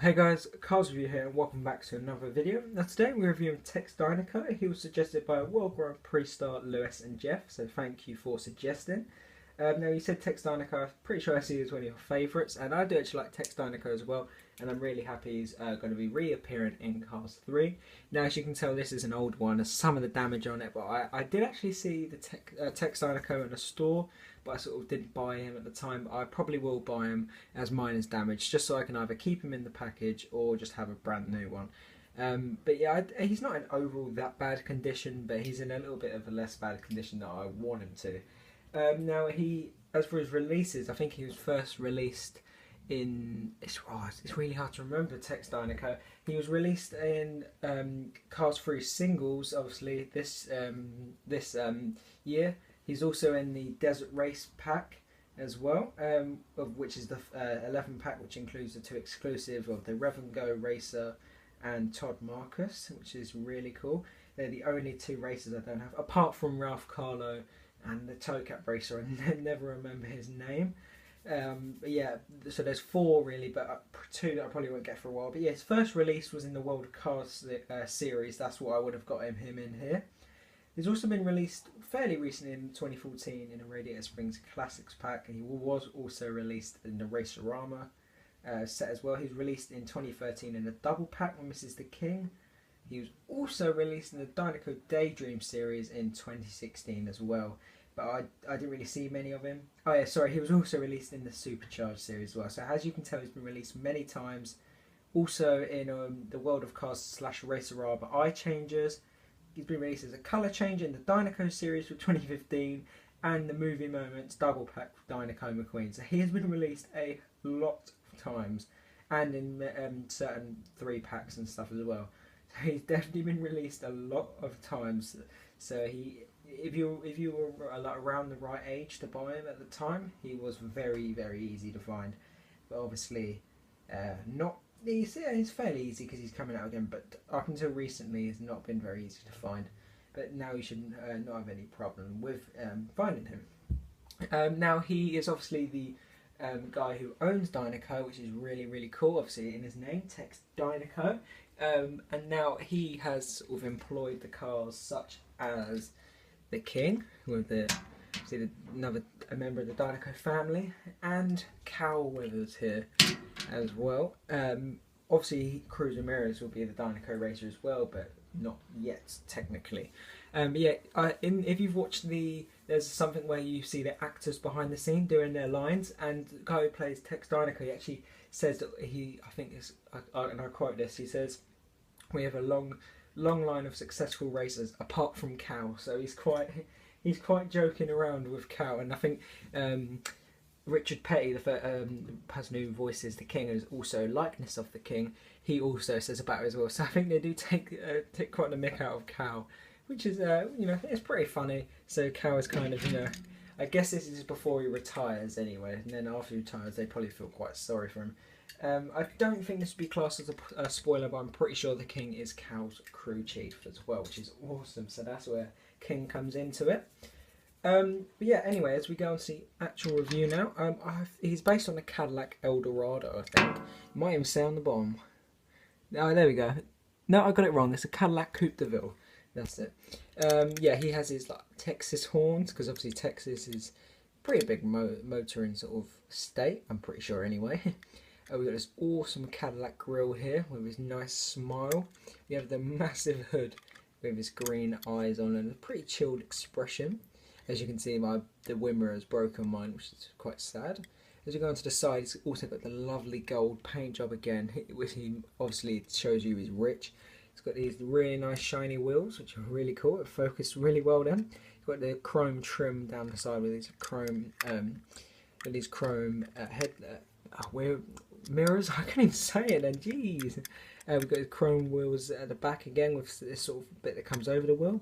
Hey guys, Carl's Review here and welcome back to another video. Now today we're reviewing Tex Dinoco. He was suggested by World Grand Prix star Lewis and Jeff, so thank you for suggesting. Now you said Tex Dinoco, I'm pretty sure I see as one of your favourites, and I do actually like Tex Dinoco as well, and I'm really happy he's going to be reappearing in Cars 3. Now as you can tell, this is an old one, there's some of the damage on it, but I did actually see the Tex Dinoco in a store, but I sort of didn't buy him at the time. I probably will buy him as mine is damaged, just so I can either keep him in the package or just have a brand new one. But yeah, he's not in overall that bad condition, but he's in a little bit of a less bad condition that I want him to. Now as for his releases, I think he was first released in, it's really hard to remember Tex Dinoco. He was released in Cars 3 singles, obviously, this year. He's also in the Desert Race pack as well, of which is the 11 pack, which includes the two exclusive of the Rev and Go Racer and Todd Marcus, which is really cool. They're the only two racers I don't have, apart from Ralph Carlo and the Toe Cap Racer. I never remember his name. But yeah, so there's four really, but two that I probably won't get for a while. But yeah, his first release was in the World of Cars series. That's what I would have got him in here. He's also been released fairly recently in 2014 in a Radiator Springs Classics pack, and he was also released in the Racerama set as well. He was released in 2013 in a double pack with Mrs. the King. He was also released in the Dinoco Daydream series in 2016 as well, but I didn't really see many of him. Oh yeah, sorry, he was also released in the Supercharged series as well. So as you can tell, he's been released many times. Also in the World of Cars / Racerama Eye Changers. He's been released as a colour change in the Dinoco series for 2015 and the Movie Moments double pack for Dinoco McQueen. So he has been released a lot of times, and in certain 3 packs and stuff as well. So he's definitely been released a lot of times. So if you were like around the right age to buy him at the time, he was very easy to find. But obviously, not. It's fairly easy because he's coming out again, but up until recently it's not been very easy to find. But now you should not have any problem with finding him. Now he is obviously the guy who owns Dinoco, which is really cool, obviously in his name, Tex Dinoco. And now he has sort of employed the cars such as the King, with another member of the Dinoco family, and Cal Weathers here as well. Obviously Cruz Ramirez will be the Dinoco racer as well, but not yet technically. But yeah, if you've watched there's something where you see the actors behind the scene doing their lines, and the guy who plays Tex Dinoco, he actually says that and I quote this, he says, "We have a long line of successful racers apart from Cal." So he's quite joking around with Cal, and I think Richard Petty, the person who voices the King, is also likeness of the King. He also says about it as well. So I think they do take quite a mick out of Cal, which is it's pretty funny. So Cal is kind of I guess this is before he retires anyway, and then after he retires they probably feel quite sorry for him. I don't think this would be classed as a spoiler, but I'm pretty sure the King is Cal's crew chief as well, which is awesome. So that's where King comes into it. But yeah, anyway, as we go on to the actual review now, he's based on the Cadillac Eldorado, I think. It might even say on the bottom. Oh, there we go. No, I got it wrong. It's a Cadillac Coupe de Ville. That's it. Yeah, he has his Texas horns, because obviously Texas is pretty big motoring sort of state, I'm pretty sure anyway. We've got this awesome Cadillac grille here with his nice smile. We have the massive hood with his green eyes on and a pretty chilled expression. As you can see, the Wimmer has broken mine, which is quite sad. As you go onto the side, he's also got the lovely gold paint job again, which he obviously shows you he's rich. He's got these really nice shiny wheels, which are really cool. It focused really well then. He's got the chrome trim down the side with these chrome, mirrors. I can't even say it then. Jeez. We've got the chrome wheels at the back again with this sort of bit that comes over the wheel.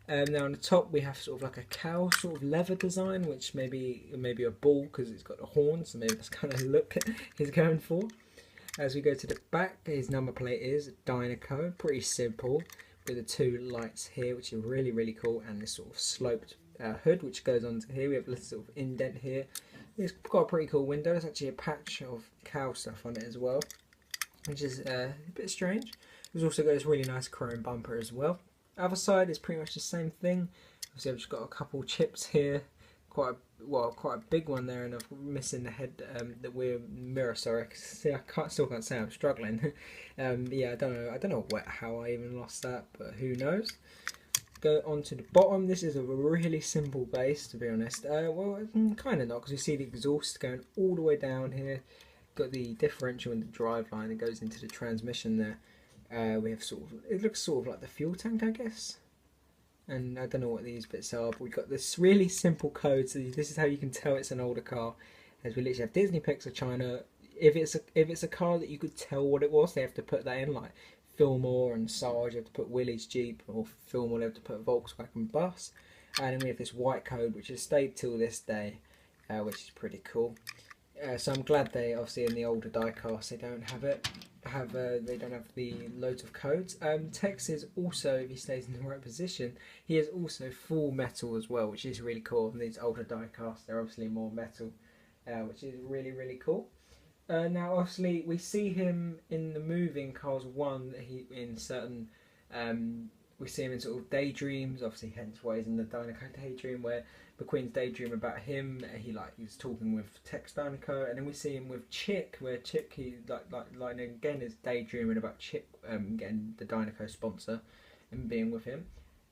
Now on the top we have sort of like a cow sort of leather design, which maybe a bull because it's got the horns, so maybe that's kind of the look he's going for. As we go to the back, his number plate is Dinoco, pretty simple, with the two lights here, which are really cool, and this sort of sloped hood which goes on to here. We have a little sort of indent here. It's got a pretty cool window. There's actually a patch of cow stuff on it as well. which is a bit strange. It's also got this really nice chrome bumper as well. Other side is pretty much the same thing. Obviously I've just got a couple chips here, quite a big one there, and I'm missing the head, the rear mirror. Sorry, see, still can't say, I'm struggling. Yeah, I don't know how I even lost that, but who knows. Go on to the bottom. This is a really simple base, to be honest. Well, kind of not, because you see the exhaust going all the way down here. Got the differential and the drive line that goes into the transmission there. We have it looks sort of like the fuel tank, I guess. And I don't know what these bits are, but we've got this really simple code. So this is how you can tell it's an older car, as we literally have Disney, Pixar, China. If it's a car that you could tell what it was, they have to put that in, like Fillmore and Sarge, you have to put Willys Jeep, or Fillmore, they have to put Volkswagen Bus. And then we have this white code, which has stayed till this day, which is pretty cool. So I'm glad they, obviously in the older diecast, they don't have it. They don't have the loads of codes. Tex is also, if he stays in the right position, he is also full metal as well, which is really cool. And these older diecasts, they're obviously more metal, which is really cool. Now, obviously, we see him in the movie in Cars 1. We see him in sort of daydreams. Obviously, hence why he's in the Dinoco daydream, where McQueen's daydream about him. He's talking with Tex Dinoco, and then we see him with Chick, where Chick again is daydreaming about Chick getting the Dinoco sponsor and being with him.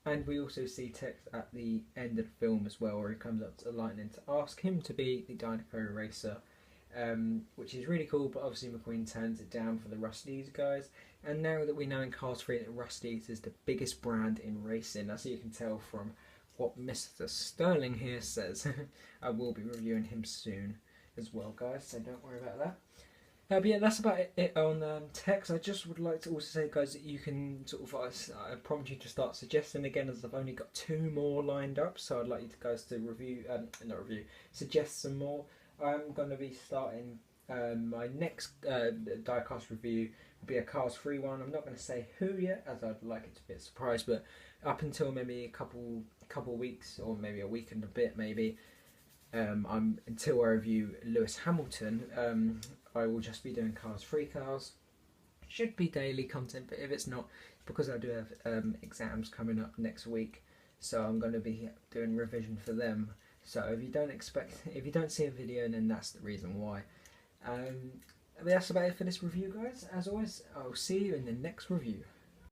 And we also see Tex at the end of the film as well, where he comes up to Lightning to ask him to be the Dinoco racer. Which is really cool, but obviously McQueen turns it down for the Rusty's guys. And now that we know in Cars 3 that Rusty's is the biggest brand in racing, as you can tell from what Mr. Sterling here says, I will be reviewing him soon as well, guys, so don't worry about that. But yeah, that's about it on Tex. I just would like to also say, guys, that you can sort of, I prompt you to start suggesting again, as I've only got 2 more lined up, so I'd like you guys to suggest some more. I'm going to be starting my next diecast review will be a Cars 3 one. I'm not going to say who yet, as I'd like it to be a surprise, but up until maybe a couple weeks, or maybe a week and a bit maybe, until I review Lewis Hamilton, I will just be doing Cars 3 cars. Should be daily content, but if it's not, because I do have exams coming up next week, so I'm going to be doing revision for them. So if you don't see a video, then that's the reason why. But that's about it for this review, guys. As always, I'll see you in the next review.